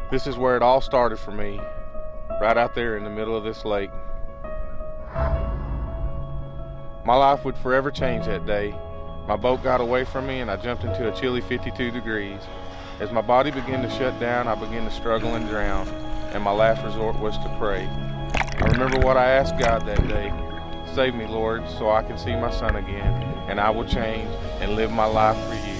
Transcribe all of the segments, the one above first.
This is where it all started for me, right out there in the middle of this lake. My life would forever change that day. My boat got away from me and I jumped into a chilly 52 degrees. As my body began to shut down, I began to struggle and drown, and my last resort was to pray. I remember what I asked God that day. Save me, Lord, so I can see my son again, and I will change and live my life for you.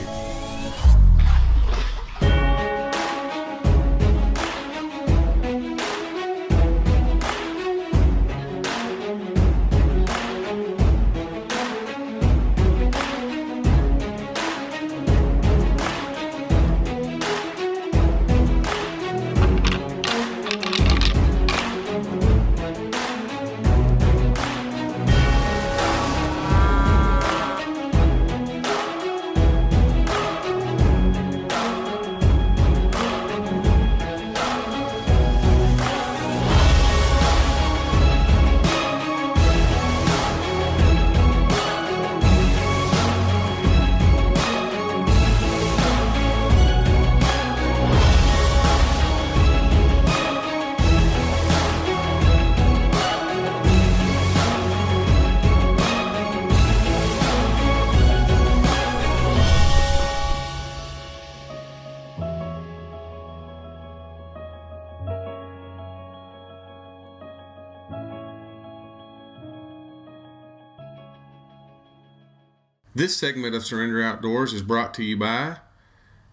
This segment of Surrender Outdoors is brought to you by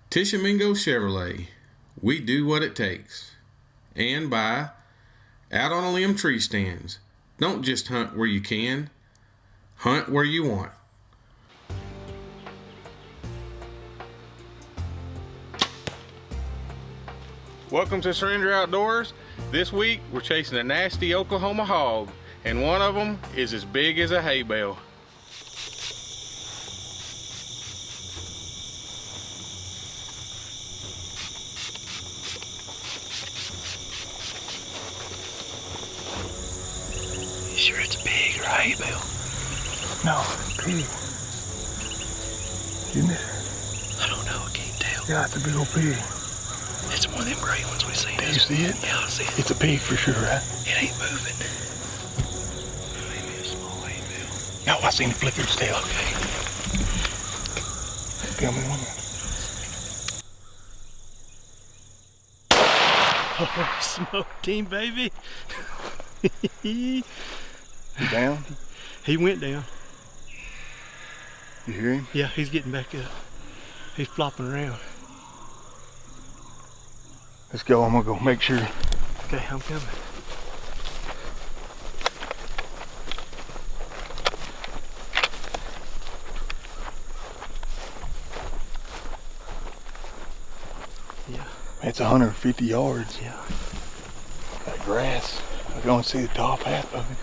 Tishomingo Chevrolet. We do what it takes. And by Out on a Limb Tree Stands. Don't just hunt where you can, hunt where you want. Welcome to Surrender Outdoors. This week we're chasing a nasty Oklahoma hog, and one of them is as big as a hay bale. Sure it's big or a hay bale? No, pig. Isn't it? I don't know, I can't tell. Yeah, it's a big old pig. It's one of them gray ones we seen. Do you see it? Yeah, I see it. It's a pig for sure, right? It ain't moving. Maybe a small hay bale. No, I seen it flicker its tail. Okay. Tell me one. Oh, smoked him, baby. He down? He went down. You hear him? Yeah, he's getting back up. He's flopping around. Let's go. I'm gonna go make sure. Okay, I'm coming. Yeah. It's 150 yards. Yeah. Got grass. I can only see the top half of it.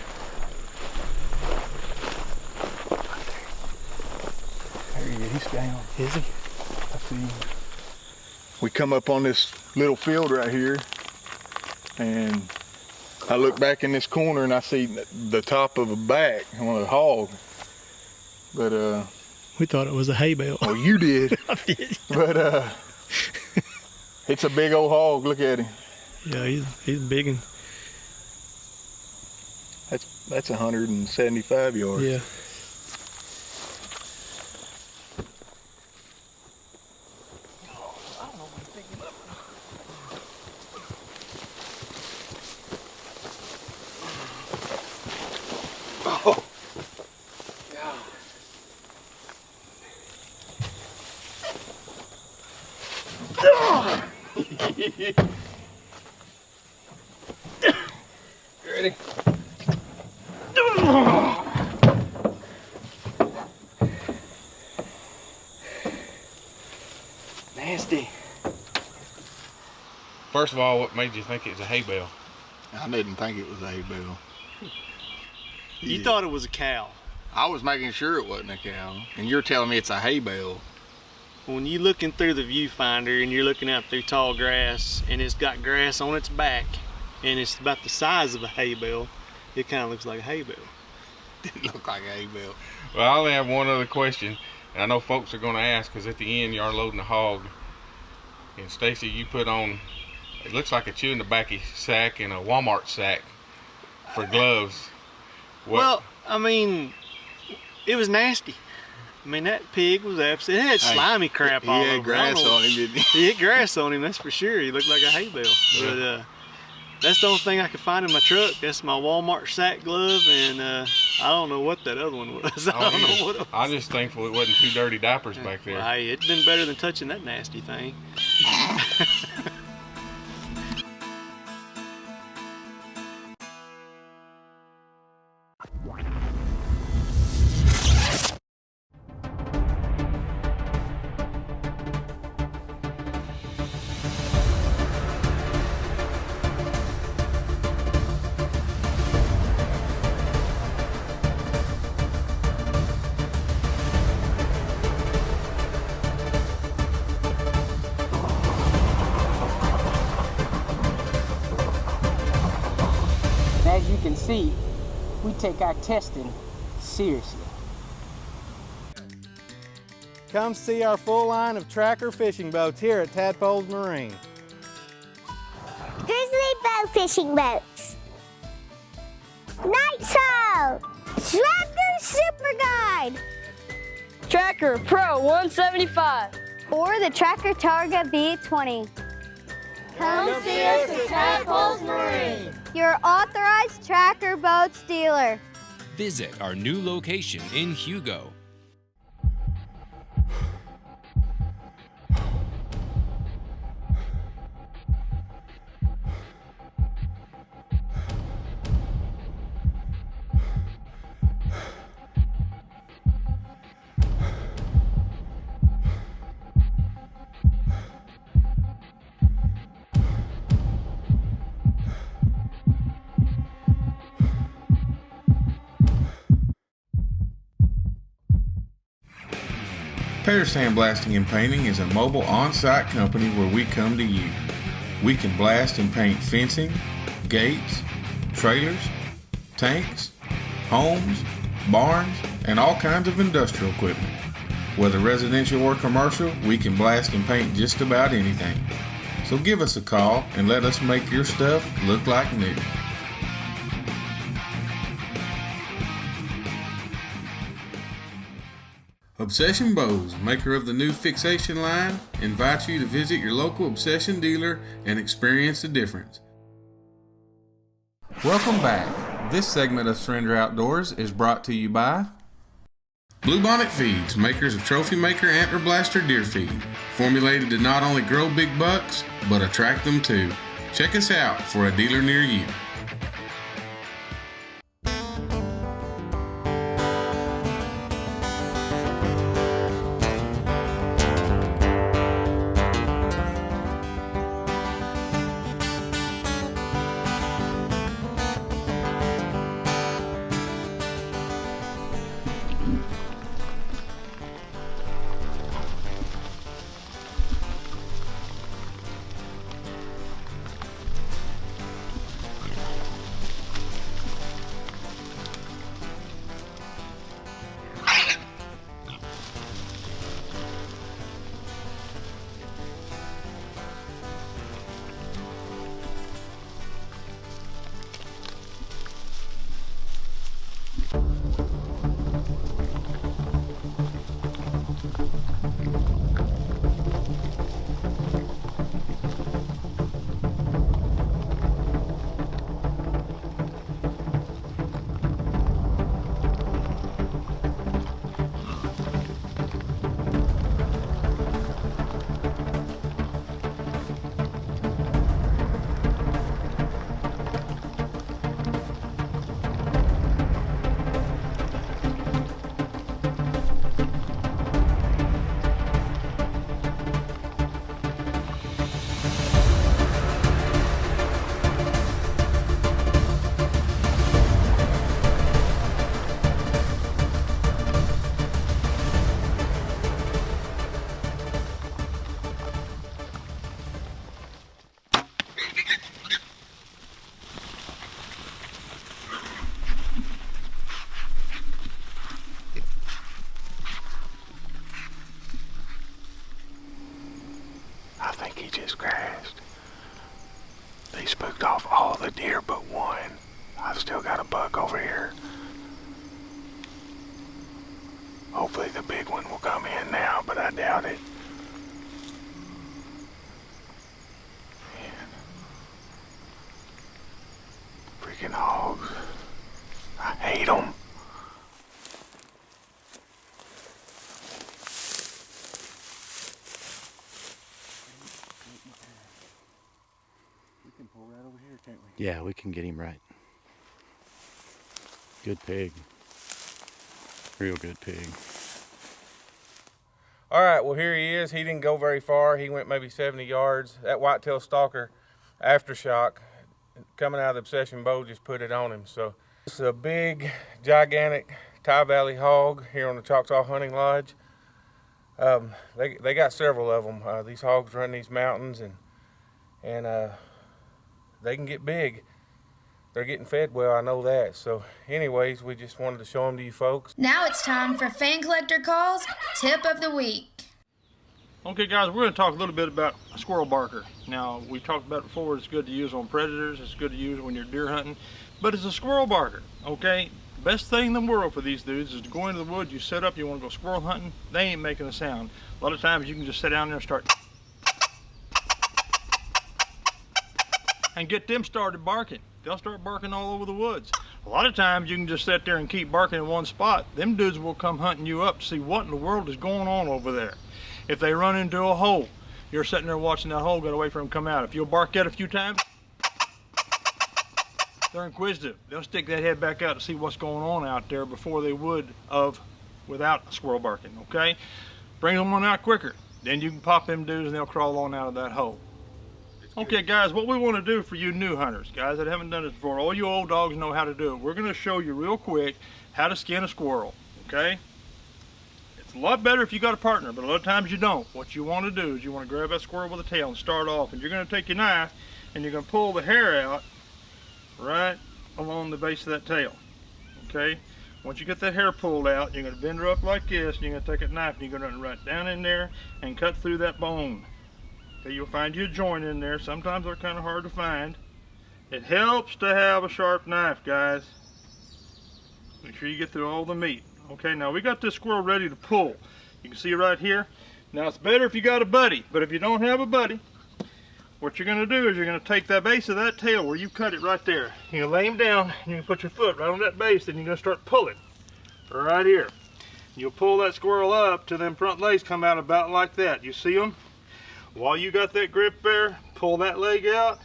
There he is. He's down. Is he? I see him. We come up on this little field right here, and I look back in this corner and I see the top of a back on a hog. But We thought it was a hay bale. well, you did. I did. But it's a big old hog. Look at him. Yeah, he's big and That's 175 yards. yeah. Oh. You ready? Nasty. First of all, what made you think it was a hay bale? I didn't think it was a hay bale. You thought it was a cow. I was making sure it wasn't a cow, and you're telling me it's a hay bale. When you're looking through the viewfinder and you're looking out through tall grass and it's got grass on its back and it's about the size of a hay bale, it kind of looks like a hay bale. Didn't look like a hay bale. Well, I only have one other question, and I know folks are going to ask because at the end you are loading a hog. And Stacy, you put on It looks like a chewing tobacco sack and a Walmart sack for gloves. Well, I mean, it was nasty. I mean, that pig was absolutely, it had slimy crap all over. He had grass on him, didn't he? He had grass on him, that's for sure. He looked like a hay bale. But that's the only thing I could find in my truck. That's my Walmart sack glove, and I don't know what that other one was. I don't know what it was. I'm just thankful it wasn't 2 dirty diapers back there. Well, hey, it'd been better than touching that nasty thing. As you can see, we take our testing seriously. Come see our full line of tracker fishing boats here at Tadpoles Marine. Grizzly bow fishing boats. Nitro. Tracker Super Guide. Tracker Pro 175. Or the Tracker Targa B20. Come see us at Tadpoles Marine. Your authorized tracker boats dealer. Visit our new location in Hugo. Pear Sandblasting and Painting is a mobile on-site company where we come to you. We can blast and paint fencing, gates, trailers, tanks, homes, barns, and all kinds of industrial equipment. Whether residential or commercial, we can blast and paint just about anything. So give us a call and let us make your stuff look like new. Obsession Bows, maker of the new fixation line, invites you to visit your local Obsession dealer and experience the difference. Welcome back. This segment of Surrender Outdoors is brought to you by Bluebonnet Feeds, makers of Trophy Maker Antler Blaster Deer Feed, formulated to not only grow big bucks, but attract them too. Check us out for a dealer near you. I think he just crashed. He spooked off all the deer but one. I've still got a buck over here. Hopefully the big one will come in now, but I doubt it. Man. Freaking hogs. I hate them. We can pull right over here, can't we? Yeah, we can get him right. Good pig. Real good pig. All right, well, here he is. He didn't go very far. He went maybe 70 yards. That whitetail stalker aftershock coming out of the Obsession bow just put it on him. So it's a big, gigantic Tie Valley hog here on the Choctaw Hunting Lodge. They got several of them. These hogs run these mountains, and they can get big. They're getting fed well, I know that. So anyways, we just wanted to show them to you folks. Now it's time for Fan Collector Calls Tip of the Week. Okay guys, we're going to talk a little bit about a squirrel barker. Now, we talked about it before, it's good to use on predators, it's good to use when you're deer hunting, but it's a squirrel barker, okay? Best thing in the world for these dudes is to go into the woods, you set up, you want to go squirrel hunting, they ain't making a sound. A lot of times you can just sit down there and start and get them started barking. They'll start barking all over the woods. A lot of times you can just sit there and keep barking in one spot. Them dudes will come hunting you up to see what in the world is going on over there. If they run into a hole, you're sitting there watching that hole, gotta wait for them to come out. If you'll bark at it a few times, they're inquisitive. They'll stick that head back out to see what's going on out there before they would without a squirrel barking, okay? Bring them on out quicker. Then you can pop them dudes and they'll crawl on out of that hole. Okay guys, what we want to do for you new hunters, guys that haven't done this before, all you old dogs know how to do it. We're going to show you real quick how to skin a squirrel, okay? It's a lot better if you got a partner, but a lot of times you don't. What you want to do is you want to grab that squirrel with the tail and start off, and you're going to take your knife and you're going to pull the hair out right along the base of that tail, okay? Once you get that hair pulled out, you're going to bend her up like this, and you're going to take a knife and you're going to run right down in there and cut through that bone. Okay, you'll find you a joint in there. Sometimes they're kind of hard to find. It helps to have a sharp knife, guys. Make sure you get through all the meat. Okay, now we got this squirrel ready to pull. You can see right here. Now it's better if you got a buddy, but if you don't have a buddy, what you're going to do is you're going to take that base of that tail where you cut it right there. You're going to lay him down, and you can put your foot right on that base, and you're going to start pulling right here. You'll pull that squirrel up till them front legs come out about like that. You see them? While you got that grip there, pull that leg out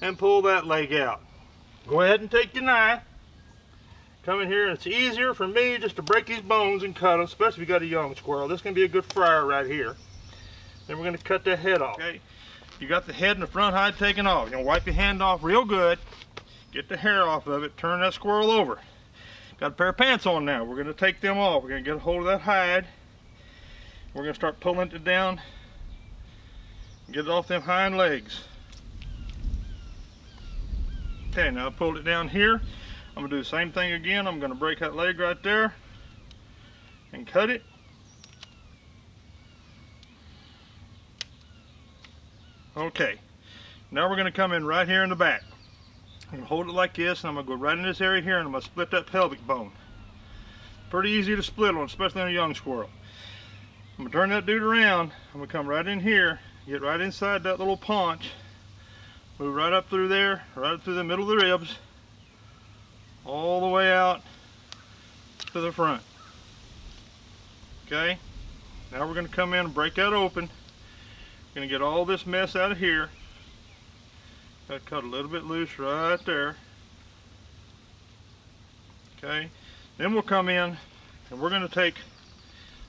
and pull that leg out. Go ahead and take your knife. Come in here, and it's easier for me just to break these bones and cut them, especially if you got a young squirrel. This is going to be a good fryer right here. Then we're going to cut that head off. Okay, you got the head and the front hide taken off. You're going to wipe your hand off real good. Get the hair off of it. Turn that squirrel over. Got a pair of pants on now. We're going to take them off. We're going to get a hold of that hide. We're going to start pulling it down. Get it off them hind legs. Okay, now I pulled it down here. I'm going to do the same thing again. I'm going to break that leg right there and cut it. Okay, now we're going to come in right here in the back. I'm going to hold it like this, and I'm going to go right in this area here, and I'm going to split that pelvic bone. Pretty easy to split on, especially on a young squirrel. I'm going to turn that dude around. I'm going to come right in here. Get right inside that little paunch, move right up through there, right up through the middle of the ribs, all the way out to the front. Okay, now we're going to come in and break that open. We're going to get all this mess out of here. Got to cut a little bit loose right there. Okay, then we'll come in and we're going to take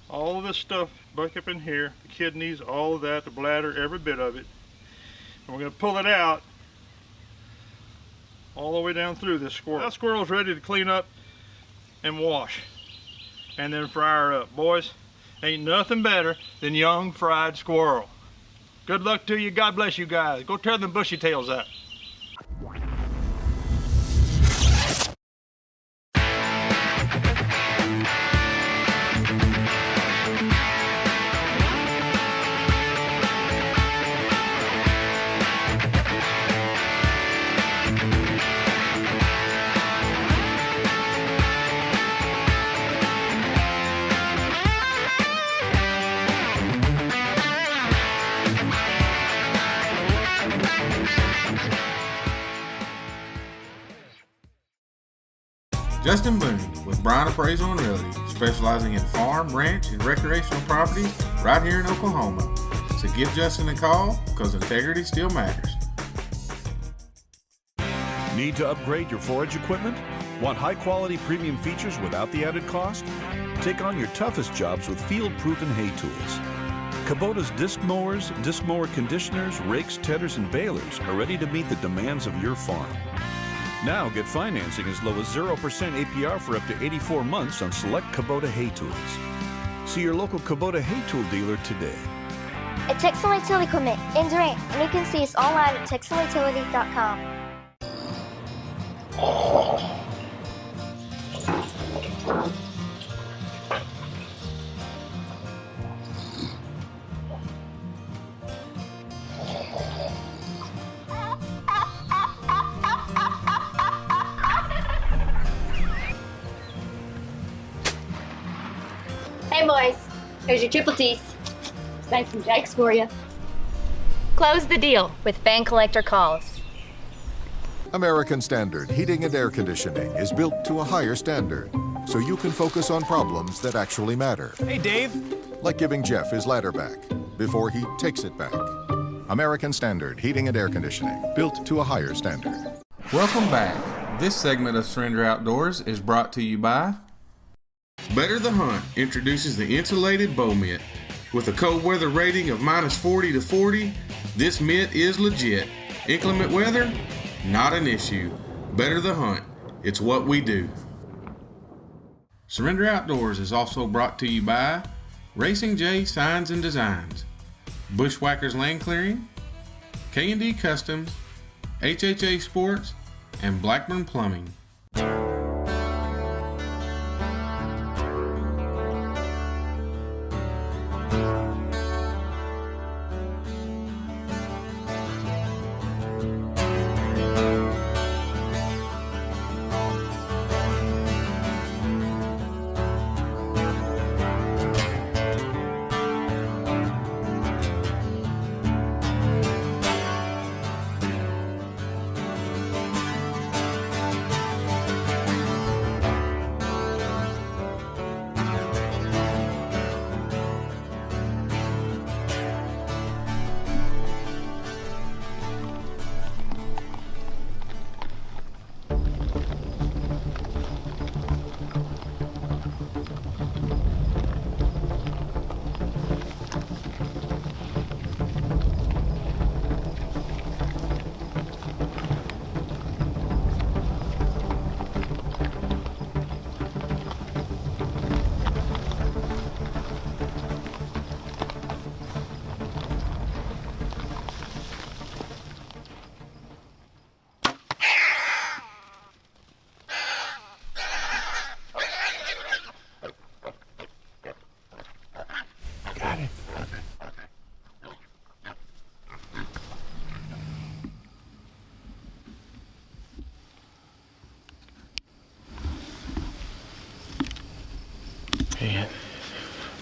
all of this stuff back up in here, the kidneys, all of that, the bladder, every bit of it. And we're going to pull it out all the way down through this squirrel. That squirrel's ready to clean up and wash and then fry her up. Boys, ain't nothing better than young fried squirrel. Good luck to you. God bless you guys. Go tear them bushy tails out. Dustin Boone with Bryan Appraisal and Realty, specializing in farm, ranch, and recreational properties right here in Oklahoma. So give Justin a call because integrity still matters. Need to upgrade your forage equipment? Want high-quality premium features without the added cost? Take on your toughest jobs with field-proven hay tools. Kubota's disc mowers, disc mower conditioners, rakes, tedders, and balers are ready to meet the demands of your farm. Now get financing as low as 0% APR for up to 84 months on select Kubota hay tools. See your local Kubota hay tool dealer today. At Textile Utility Equipment in Durant, and you can see us online at textileutility.com. Hey boys, here's your triple T's. Save some jakes for you. Close the deal with Fan Collector Calls. American Standard Heating and Air Conditioning is built to a higher standard, so you can focus on problems that actually matter. Hey, Dave. Like giving Jeff his ladder back before he takes it back. American Standard Heating and Air Conditioning, built to a higher standard. Welcome back. This segment of Surrender Outdoors is brought to you by Better the Hunt introduces the insulated bow mitt. With a cold weather rating of minus 40 to 40, this mitt is legit. Inclement weather? Not an issue. Better the Hunt. It's what we do. Surrender Outdoors is also brought to you by Racing J Signs and Designs, Bushwhackers Land Clearing, K&D Customs, HHA Sports, and Blackburn Plumbing. Man,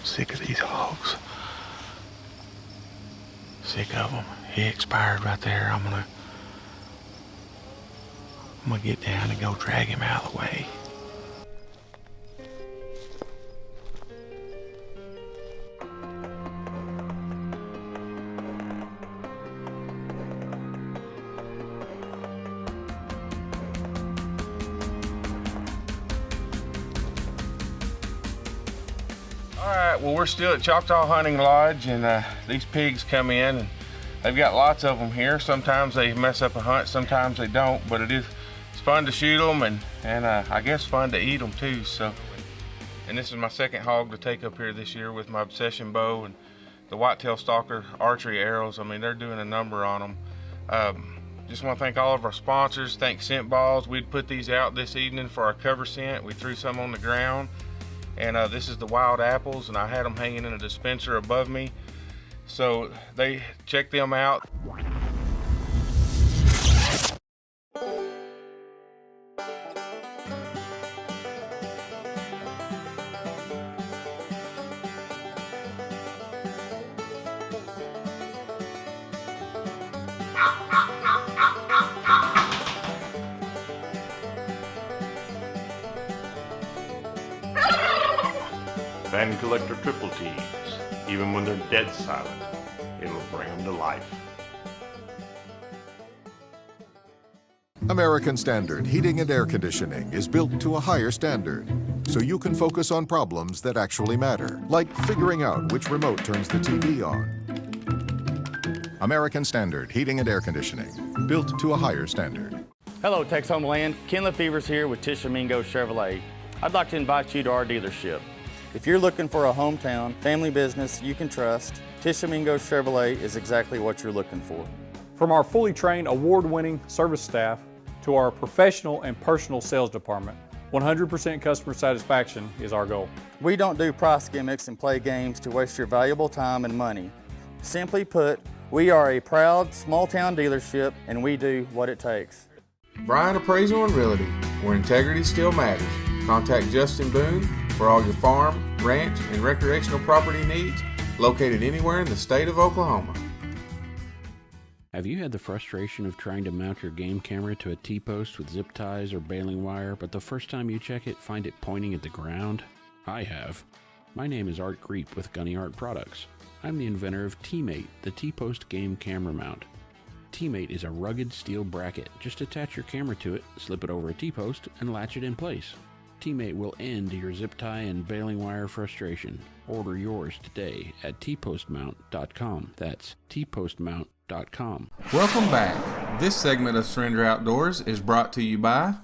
sick of these hogs. Sick of them. He expired right there. I'm gonna get down and go drag him out of the way. Alright, well, we're still at Choctaw Hunting Lodge, and these pigs come in, and they've got lots of them here. Sometimes they mess up a hunt, sometimes they don't, but it's fun to shoot them, and I guess fun to eat them too. So, and this is my second hog to take up here this year with my Obsession bow and the Whitetail Stalker archery arrows. I mean, they're doing a number on them. Just want to thank all of our sponsors. Thank Scent Balls. We'd put these out this evening for our cover scent. We threw some on the ground. And this is the wild apples, and I had them hanging in a dispenser above me. So they check them out. Van Collector Triple T's. Even when they're dead silent, it'll bring them to life. American Standard Heating and Air Conditioning is built to a higher standard, so you can focus on problems that actually matter, like figuring out which remote turns the TV on. American Standard Heating and Air Conditioning, built to a higher standard. Hello, Tex Homeland. Ken Lefevre's here with Tishomingo Chevrolet. I'd like to invite you to our dealership. If you're looking for a hometown family business you can trust, Tishomingo Chevrolet is exactly what you're looking for. From our fully trained, award-winning service staff to our professional and personal sales department, 100% customer satisfaction is our goal. We don't do price gimmicks and play games to waste your valuable time and money. Simply put, we are a proud small-town dealership and we do what it takes. Bryant Appraisal and Realty, where integrity still matters. Contact Justin Boone for all your farm, ranch, and recreational property needs, located anywhere in the state of Oklahoma. Have you had the frustration of trying to mount your game camera to a T-post with zip ties or baling wire, but the first time you check it, find it pointing at the ground? I have. My name is Art Greep with Gunny Art Products. I'm the inventor of T-Mate, the T-post game camera mount. T-Mate is a rugged steel bracket. Just attach your camera to it, slip it over a T-post, and latch it in place. T-Mate will end your zip tie and baling wire frustration. Order yours today at tpostmount.com. That's tpostmount.com. Welcome back. This segment of Surrender Outdoors is brought to you by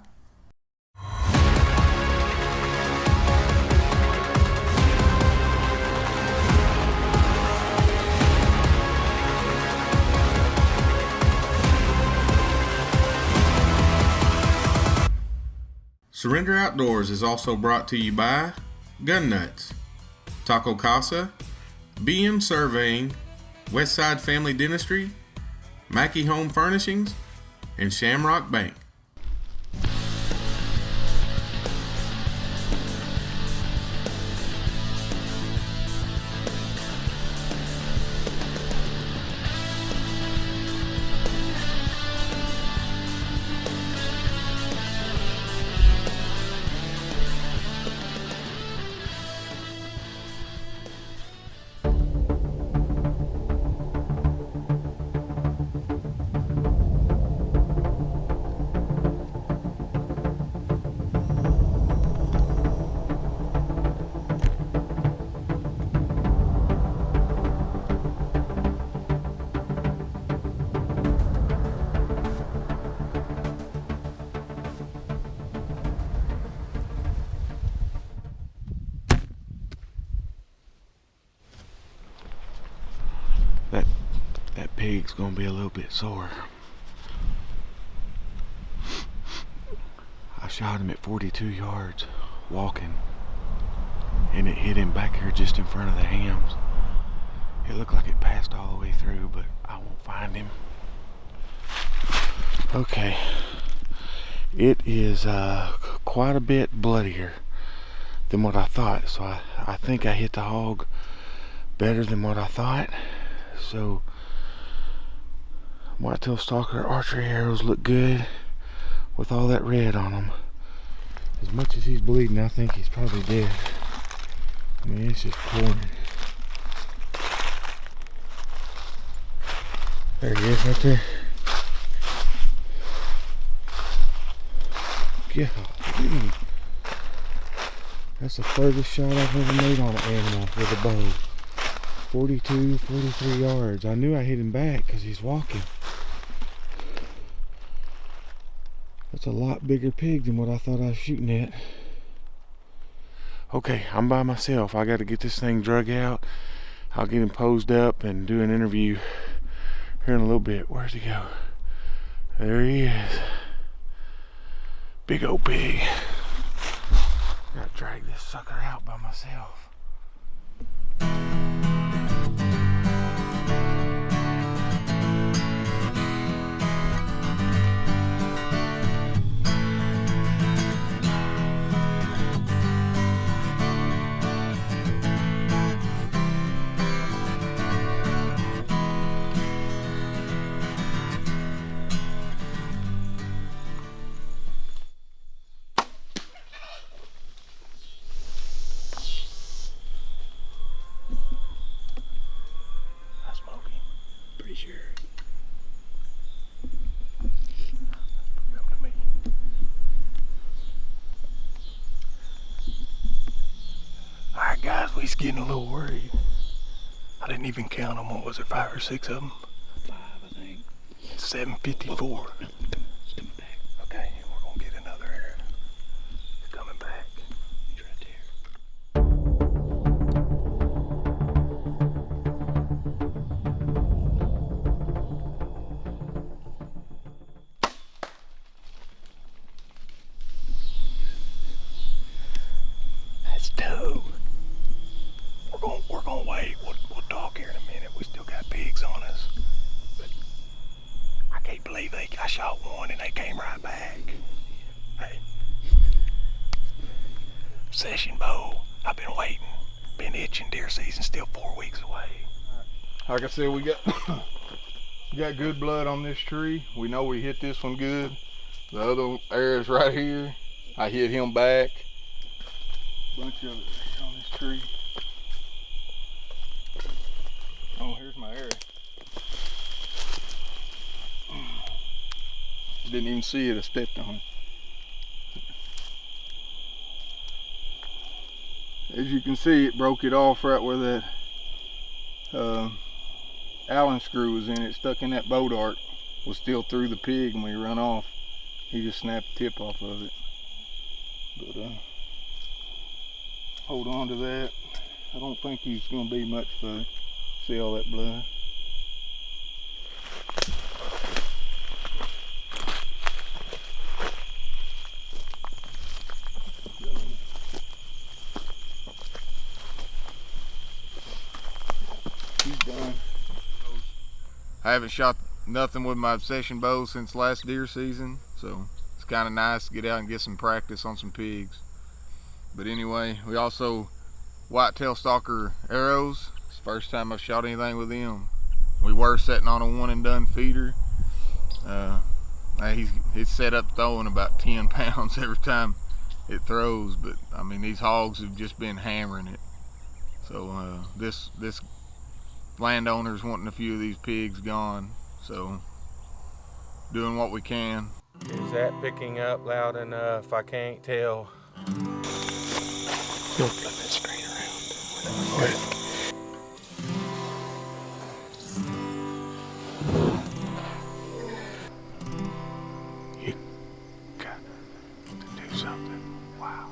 Surrender Outdoors is also brought to you by Gun Nuts, Taco Casa, BM Surveying, Westside Family Dentistry, Mackey Home Furnishings, and Shamrock Bank. That pig's gonna be a little bit sore. I shot him at 42 yards walking, and it hit him back here just in front of the hams. It looked like it passed all the way through, but I won't find him. Okay, it is quite a bit bloodier than what I thought, so I think I hit the hog better than what I thought. So whitetail stalker archery arrows look good with all that red on them. As much as he's bleeding, I think he's probably dead. I mean, it's just pouring. There he is right there. Golly. That's the furthest shot I've ever made on an animal with a bow. 42, 43 yards. I knew I hit him back because he's walking. That's a lot bigger pig than what I thought I was shooting at. Okay, I'm by myself. I got to get this thing drug out. I'll get him posed up and do an interview here in a little bit. Where's he go? There he is. Big old pig. Gotta drag this sucker out by myself. just getting a little worried. I didn't even count them. What was there, 5 or 6 of them? 5, I think. 754. Okay, we're gonna get another arrow. It's coming back. He's right there. That's 2. We're gonna wait. We'll talk here in a minute. We still got pigs on us. But I can't believe I shot one and they came right back. Hey. Session bow. I've been waiting. Been itching. Deer season still 4 weeks away. Like I said, we got good blood on this tree. We know we hit this one good. The other arrow's right here. I hit him back. Bunch of it on this tree. Oh, here's my arrow. Didn't even see it. I stepped on it. As you can see, it broke it off right where that Allen screw was in it. Stuck in that bow dart. Was still through the pig when we run off. He just snapped the tip off of it. But hold on to that. I don't think he's going to be much fun. See all that blood? He's done. I haven't shot nothing with my obsession bow since last deer season, so it's kind of nice to get out and get some practice on some pigs. But anyway, we also whitetail stalker arrows. It's the first time I've shot anything with them. We were setting on a one and done feeder. It's set up throwing about 10 pounds every time it throws, but I mean these hogs have just been hammering it. So this landowner's wanting a few of these pigs gone, so doing what we can. Is that picking up loud enough? I can't tell. You'll flip that screen around. You got to do something. Wow.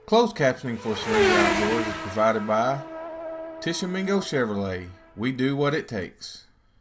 Closed captioning for Surrender Outdoors is provided by Tishomingo Chevrolet. We do what it takes.